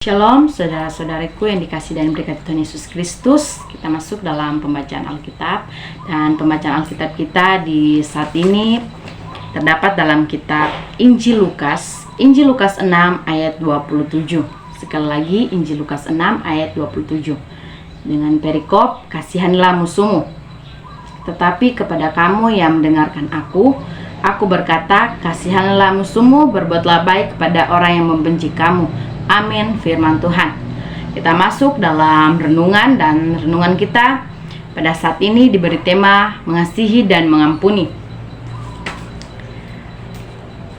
Shalom saudara-saudariku yang dikasihi dan berkati Tuhan Yesus Kristus. Kita masuk dalam pembacaan Alkitab, dan pembacaan Alkitab kita di saat ini terdapat dalam kitab Injil Lukas 6 ayat 27. Sekali lagi Injil Lukas 6 ayat 27 dengan perikop, "Kasihanlah musuhmu, tetapi kepada kamu yang mendengarkan aku berkata, kasihanlah musuhmu, berbuatlah baik kepada orang yang membenci kamu." Amin, firman Tuhan. Kita masuk dalam renungan, dan renungan kita pada saat ini diberi tema mengasihi dan mengampuni.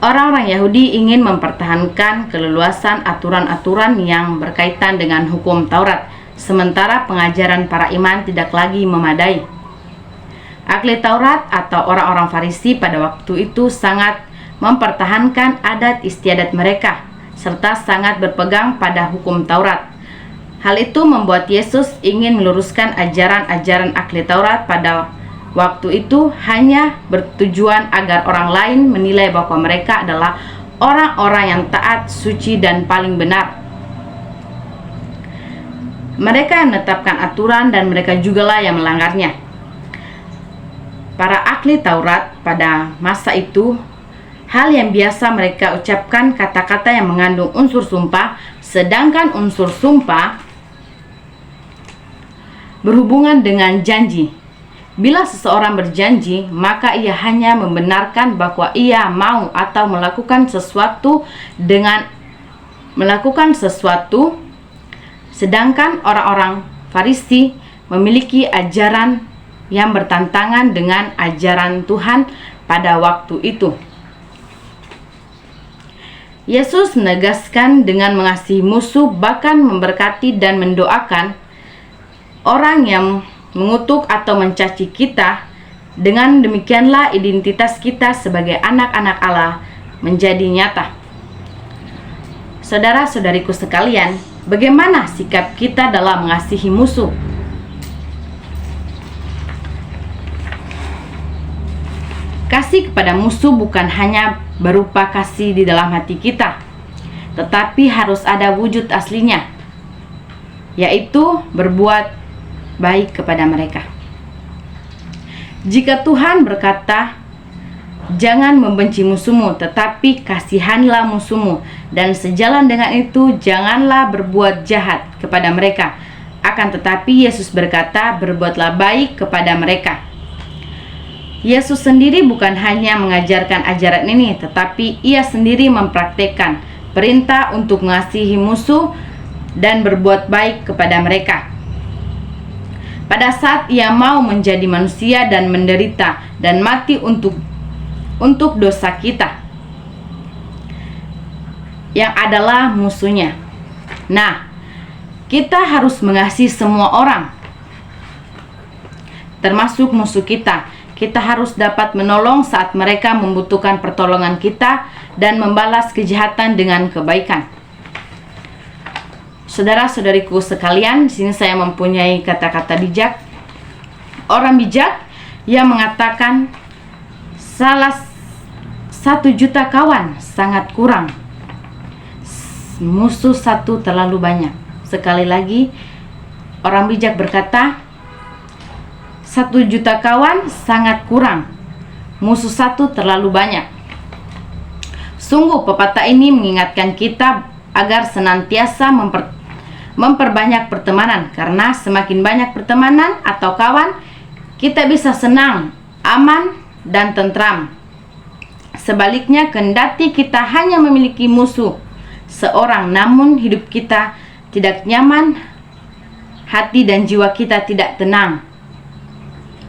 Orang-orang Yahudi ingin mempertahankan keleluasan aturan-aturan yang berkaitan dengan hukum Taurat, sementara pengajaran para imam tidak lagi memadai. Ahli Taurat atau orang-orang Farisi pada waktu itu sangat mempertahankan adat istiadat mereka, serta sangat berpegang pada hukum Taurat. Hal itu membuat Yesus ingin meluruskan ajaran-ajaran ahli Taurat pada waktu itu, hanya bertujuan agar orang lain menilai bahwa mereka adalah orang-orang yang taat, suci, dan paling benar. Mereka yang menetapkan aturan, dan mereka jugalah yang melanggarnya. Para ahli Taurat pada masa itu, hal yang biasa mereka ucapkan kata-kata yang mengandung unsur sumpah, sedangkan unsur sumpah berhubungan dengan janji. Bila seseorang berjanji, maka ia hanya membenarkan bahwa ia mau atau melakukan sesuatu, sedangkan orang-orang Farisi memiliki ajaran yang bertentangan dengan ajaran Tuhan pada waktu itu. Yesus menegaskan dengan mengasihi musuh, bahkan memberkati dan mendoakan orang yang mengutuk atau mencaci kita. Dengan demikianlah identitas kita sebagai anak-anak Allah menjadi nyata. Saudara-saudariku sekalian, bagaimana sikap kita dalam mengasihi musuh? Kasih kepada musuh bukan hanya berupa kasih di dalam hati kita, tetapi harus ada wujud aslinya, yaitu berbuat baik kepada mereka. Jika Tuhan berkata, "Jangan membenci musuhmu, tetapi kasihanlah musuhmu," dan sejalan dengan itu, janganlah berbuat jahat kepada mereka. Akan tetapi Yesus berkata, "Berbuatlah baik kepada mereka." Yesus sendiri bukan hanya mengajarkan ajaran ini, tetapi ia sendiri mempraktikkan perintah untuk mengasihi musuh dan berbuat baik kepada mereka. Pada saat ia mau menjadi manusia dan menderita dan mati untuk dosa kita, yang adalah musuhnya. Nah, kita harus mengasihi semua orang, termasuk musuh kita. Kita harus dapat menolong saat mereka membutuhkan pertolongan kita dan membalas kejahatan dengan kebaikan. Saudara-saudariku sekalian, di sini saya mempunyai kata-kata bijak. Orang bijak yang mengatakan 1 juta kawan sangat kurang, musuh satu terlalu banyak. Sekali lagi, orang bijak berkata 1 juta kawan sangat kurang, musuh satu terlalu banyak. Sungguh pepatah ini mengingatkan kita agar senantiasa memperbanyak pertemanan, karena semakin banyak pertemanan atau kawan, kita bisa senang, aman, dan tentram. Sebaliknya, kendati kita hanya memiliki musuh seorang, namun hidup kita tidak nyaman, hati dan jiwa kita tidak tenang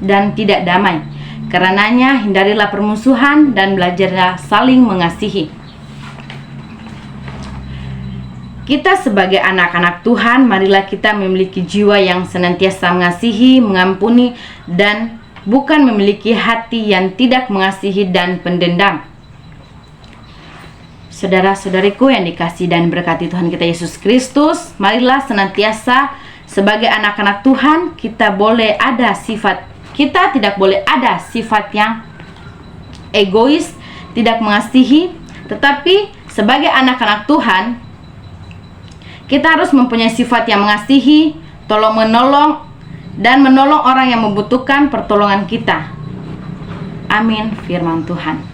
dan tidak damai. Karenanya, hindarilah permusuhan dan belajarlah saling mengasihi. Kita sebagai anak-anak Tuhan, marilah kita memiliki jiwa yang senantiasa mengasihi, mengampuni, dan bukan memiliki hati yang tidak mengasihi dan pendendam. Saudara-saudariku yang dikasihi dan berkati Tuhan kita Yesus Kristus, marilah senantiasa sebagai anak-anak Tuhan kita tidak boleh ada sifat yang egois, tidak mengasihi. Tetapi sebagai anak-anak Tuhan, Kita harus mempunyai sifat yang mengasihi, tolong-menolong, dan menolong orang yang membutuhkan pertolongan kita. Amin, firman Tuhan.